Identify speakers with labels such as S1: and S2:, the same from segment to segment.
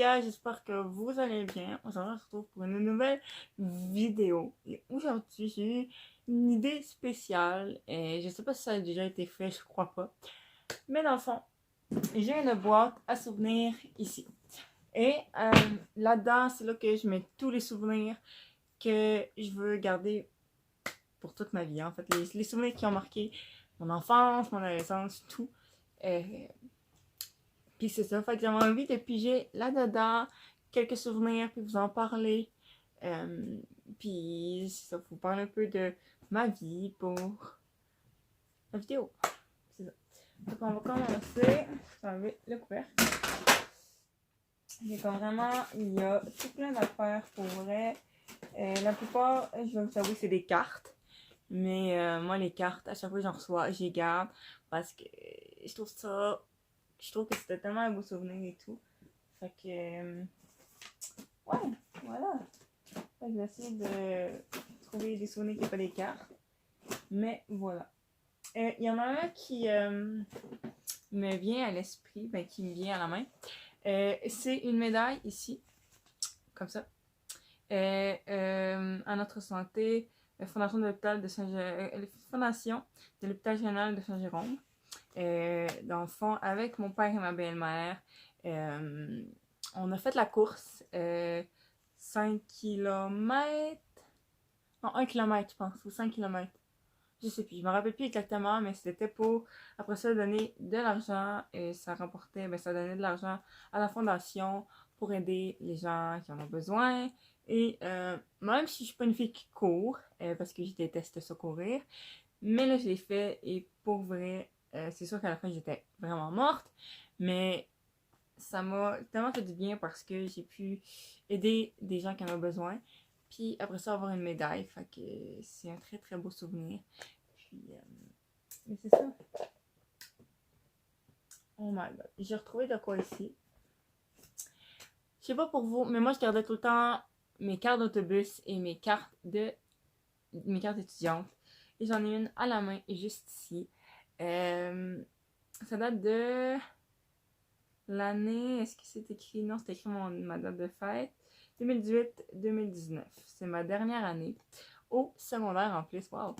S1: Laetitia, j'espère que vous allez bien. Aujourd'hui, on se retrouve pour une nouvelle vidéo. Et aujourd'hui, j'ai eu une idée spéciale. Et je sais pas si ça a déjà été fait, je crois pas. Mais dans le fond, j'ai une boîte à souvenirs ici. Et là-dedans, c'est là que je mets tous les souvenirs que je veux garder pour toute ma vie. En fait, les souvenirs qui ont marqué mon enfance, mon adolescence, tout. Euh, Puis c'est ça, fait que j'avais envie de piger là-dedans quelques souvenirs, puis vous en parler. Puis ça vous parle un peu de ma vie pour la vidéo. C'est ça. Donc on va commencer avec le couvercle. C'est comme vraiment, il y a tout plein d'affaires pour vrai. La plupart, je vais vous avouer, c'est des cartes. Mais moi, les cartes, à chaque fois que j'en reçois, je les garde parce que je trouve que c'était tellement un beau souvenir et tout. Fait que, ouais, voilà. Fait que j'essaie de trouver des souvenirs qui n'ont pas des cartes. Mais voilà. Il y en a un qui me vient à l'esprit, ben, qui me vient à la main. C'est une médaille ici, comme ça. À notre santé, Fondation de l'hôpital de Fondation de l'hôpital général de Saint-Jérôme. Dans le fond, avec mon père et ma belle-mère, on a fait la course 5 km. Non, 1 km, je pense, ou 5 km. Je sais plus, je me rappelle plus exactement, mais c'était pour, après ça, donner de l'argent. Et ça remportait, ben, ça donnait de l'argent à la fondation pour aider les gens qui en ont besoin. Et même si je suis pas une fille qui court, parce que je déteste ça courir, mais là, je l'ai fait et pour vrai, c'est sûr qu'à la fin, j'étais vraiment morte, mais ça m'a tellement fait du bien parce que j'ai pu aider des gens qui en ont besoin. Puis après ça, avoir une médaille, fait que c'est un très très beau souvenir. Puis, mais c'est ça. Oh my god. J'ai retrouvé de quoi ici. Je sais pas pour vous, mais moi je gardais tout le temps mes cartes d'autobus et mes cartes étudiantes. Et j'en ai une à la main, juste ici. Ça date de l'année. Est-ce que c'est écrit? Non, c'est écrit ma date de fête. 2018-2019. C'est ma dernière année. Au secondaire en plus. Wow!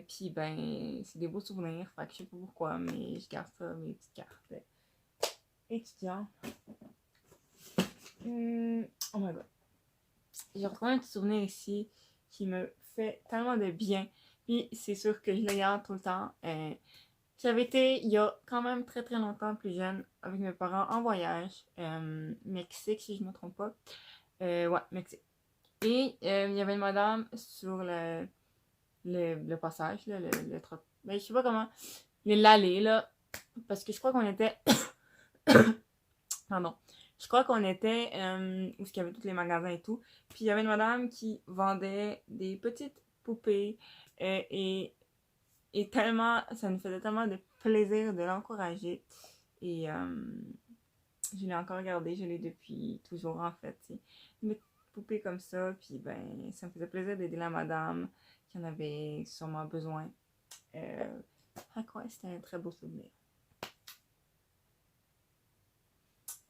S1: Puis ben, c'est des beaux souvenirs. Fait que je sais pas pourquoi, mais je garde ça, mes petites cartes étudiantes. Oh my god. J'ai retrouvé un petit souvenir ici qui me fait tellement de bien. Puis c'est sûr que je le garde tout le temps. J'avais été, il y a quand même très très longtemps, plus jeune, avec mes parents en voyage. Mexique, si je ne me trompe pas. Ouais, Mexique. Et il y avait une madame sur le passage, là, ben, je sais pas comment. L'allée, là. Parce que je crois qu'on était. Pardon. Je crois qu'on était où il y avait tous les magasins et tout. Puis il y avait une madame qui vendait des petites poupées et tellement, ça nous faisait tellement de plaisir de l'encourager. Et je l'ai encore gardé, je l'ai depuis toujours en fait. Une petite poupée comme ça, puis ben, ça me faisait plaisir d'aider la madame qui en avait sûrement besoin. Ouais, c'était un très beau souvenir.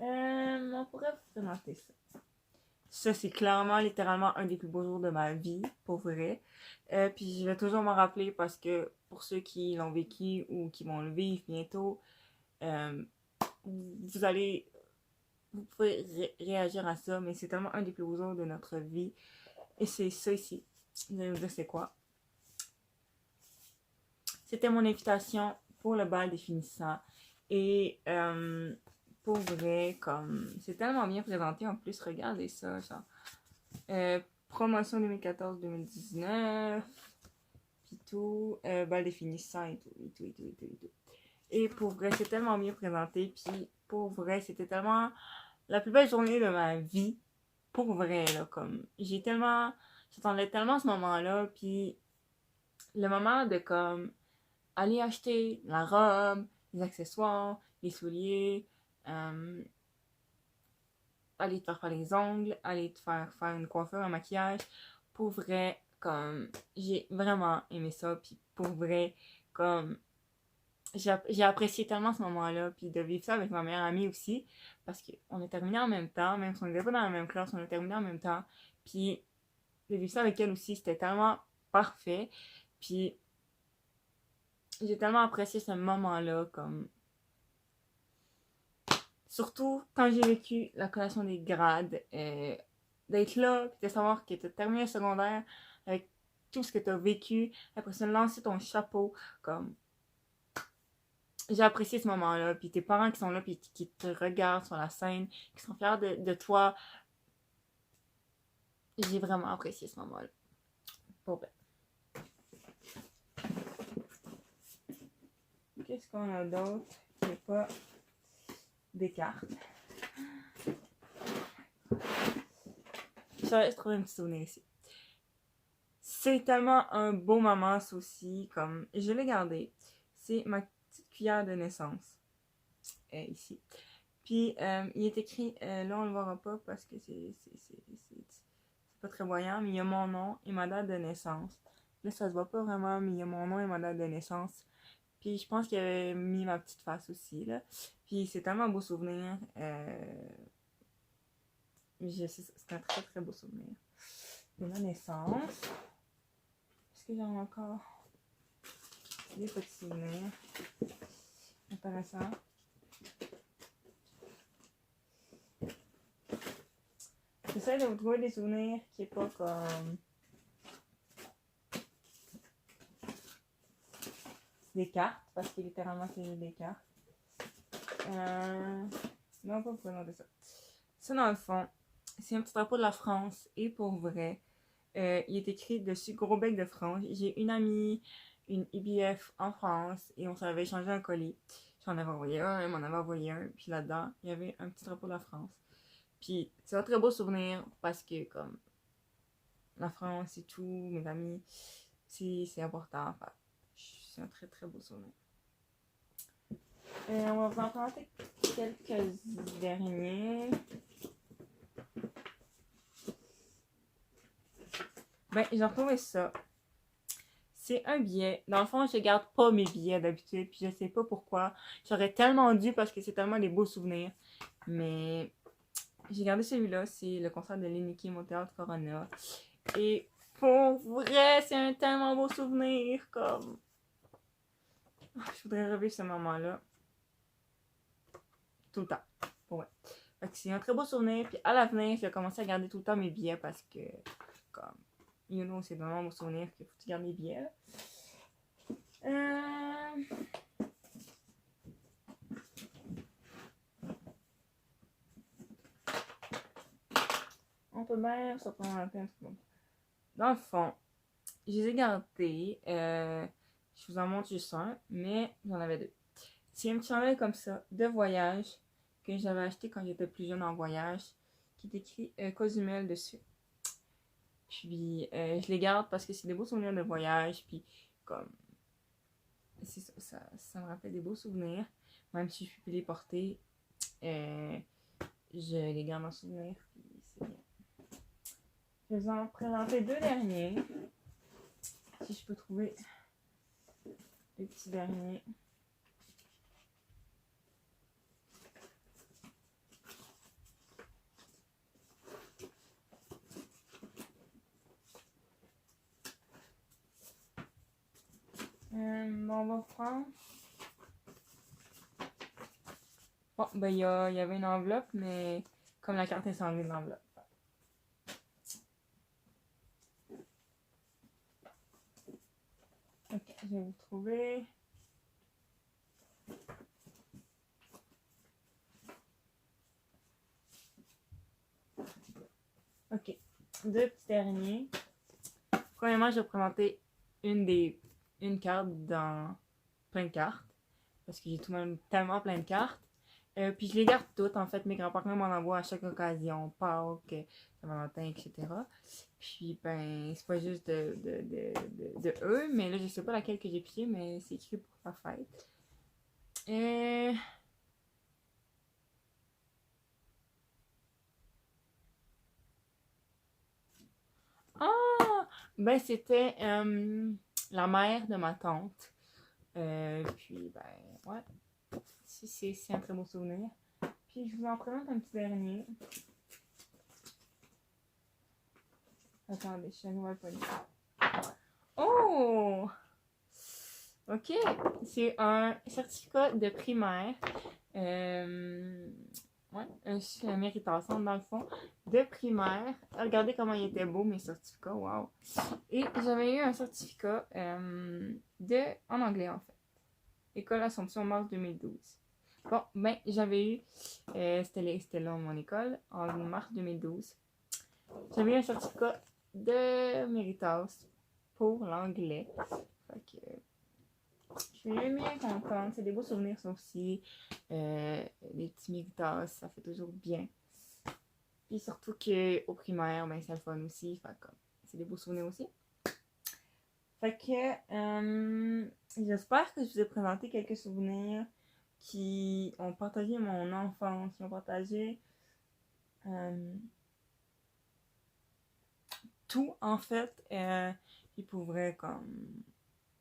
S1: On pourrait vous présenter ça. Ça, c'est clairement, littéralement, un des plus beaux jours de ma vie, pour vrai. Puis je vais toujours m'en rappeler parce que pour ceux qui l'ont vécu ou qui vont le vivre bientôt, vous allez, vous pouvez réagir à ça, mais c'est tellement un des plus beaux jours de notre vie. Et c'est ça ici. Vous allez me dire c'est quoi. C'était mon invitation pour le bal des finissants. Et pour vrai, comme c'est tellement bien présenté en plus, regardez ça, genre. Promotion 2014-2019, puis tout, bal des finissants et tout. Et pour vrai, c'est tellement bien présenté, puis pour vrai, c'était tellement la plus belle journée de ma vie, pour vrai, là, comme, j'attendais tellement ce moment-là, puis le moment de, comme, aller acheter la robe, les accessoires, les souliers, aller te faire les ongles, aller te faire une coiffure, un maquillage. Pour vrai, comme, j'ai vraiment aimé ça. Puis pour vrai, comme, j'ai apprécié tellement ce moment-là, puis de vivre ça avec ma meilleure amie aussi, parce qu'on est terminés en même temps, même si on n'était pas dans la même classe, on est terminés en même temps, puis de vivre ça avec elle aussi, c'était tellement parfait, puis j'ai tellement apprécié ce moment-là, comme surtout quand j'ai vécu la collation des grades, d'être là, puis de savoir que tu as terminé le secondaire avec tout ce que tu as vécu, après ça, lancer ton chapeau, comme j'ai apprécié ce moment-là, puis tes parents qui sont là, puis qui te regardent sur la scène, qui sont fiers de toi, j'ai vraiment apprécié ce moment-là. Pour vrai. Qu'est-ce qu'on a d'autre qui n'est pas des cartes? Je vais trouver un petit souvenir ici. C'est tellement un beau moment, ça aussi, comme je l'ai gardé. C'est ma petite cuillère de naissance, ici. Puis, il est écrit, là on le verra pas parce que c'est pas très voyant, mais il y a mon nom et ma date de naissance. Là, ça se voit pas vraiment, mais il y a mon nom et ma date de naissance. Puis, je pense qu'il avait mis ma petite face aussi, là. Puis, c'est tellement un beau souvenir. C'est un très, très beau souvenir. De ma naissance. Est-ce que j'en ai encore des petits souvenirs intéressants? J'essaie de vous trouver des souvenirs qui n'est pas comme des cartes, parce que littéralement c'est juste des cartes. Non, pas présenter ça. Ça, dans le fond, c'est un petit drapeau de la France, et pour vrai, il est écrit dessus Gros Bec de France. J'ai une amie, une IBF en France, et on s'avait échangé un colis. J'en avais envoyé un, elle m'en avait envoyé un, puis là-dedans, il y avait un petit drapeau de la France. Puis c'est un très beau souvenir, parce que, comme, la France et tout, mes amis, c'est important. Enfin, c'est un très très beau souvenir. On va vous en présenter quelques derniers. Ben, j'ai retrouvé ça. C'est un billet. Dans le fond, je garde pas mes billets d'habitude, puis je sais pas pourquoi. J'aurais tellement dû parce que c'est tellement des beaux souvenirs. Mais j'ai gardé celui-là. C'est le concert de Lenny Kim au Théâtre Corona. Et pour vrai, c'est un tellement beau souvenir. Comme. Je voudrais revivre ce moment-là. Tout le temps. Ouais. Fait que c'est un très beau souvenir. Puis à l'avenir, je vais commencer à garder tout le temps mes billets parce que, comme, you know, c'est vraiment un beau souvenir qu'il faut que tu gardes mes billets. On peut bien se prendre un peu. Dans le fond, je les ai gardés. Je vous en montre juste un, mais j'en avais deux. C'est un petit chandail comme ça, de voyage, que j'avais acheté quand j'étais plus jeune en voyage, qui est écrit Cozumel dessus. Puis je les garde parce que c'est des beaux souvenirs de voyage, puis comme ça me rappelle des beaux souvenirs, même si je peux les porter, je les garde en souvenir, puis c'est bien. Je vais vous en présenter deux derniers, si je peux trouver les petits derniers. On va prendre. Bon, ben il y avait une enveloppe, mais comme la carte est sans de l'enveloppe. Ok, je vais vous trouver. Ok, deux petits derniers. Premièrement, je vais présenter une carte dans plein de cartes. Parce que j'ai tout de même tellement plein de cartes. Puis je les garde toutes. En fait, mes grands-parents m'en envoient à chaque occasion. Pâques, Saint-Valentin, etc. Puis, ben, c'est pas juste de eux. Mais là, je sais pas laquelle que j'ai piqué, mais c'est écrit pour sa fête. Ah! Ben, c'était la mère de ma tante. Puis, ben, ouais. C'est un très beau souvenir. Puis, je vous en présente un petit dernier. Attendez, je suis à nouveau poignée. Oh! Ok, c'est un certificat de primaire. Ouais, un méritation dans le fond de primaire. Regardez comment il était beau mes certificats, wow. Et j'avais eu un certificat en anglais en fait. École Assomption mars 2012. Bon, ben j'avais eu, c'était là mon école, en mars 2012. J'avais eu un certificat de méritage pour l'anglais. Fait que je suis bien contente. C'est des beaux souvenirs, ça aussi. Les petits méritas, ça fait toujours bien. Puis surtout qu'au primaire, ben, c'est le fun aussi. Fait que c'est des beaux souvenirs aussi. Fait que j'espère que je vous ai présenté quelques souvenirs qui ont partagé mon enfance, qui ont partagé tout en fait. Puis pour vrai, comme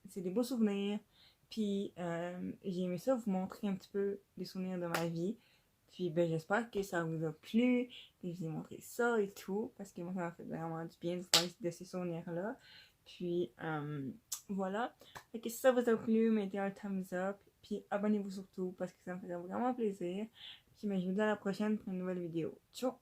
S1: c'est des beaux souvenirs. Puis j'ai aimé ça vous montrer un petit peu des souvenirs de ma vie. Puis ben, j'espère que ça vous a plu, que je vous ai montré ça et tout, parce que moi ça m'a fait vraiment du bien de vous parler de ces souvenirs-là. Puis voilà. Fait que si ça vous a plu, mettez un thumbs up, puis abonnez-vous surtout parce que ça me fait vraiment plaisir. Puis ben, je vous dis à la prochaine pour une nouvelle vidéo. Ciao!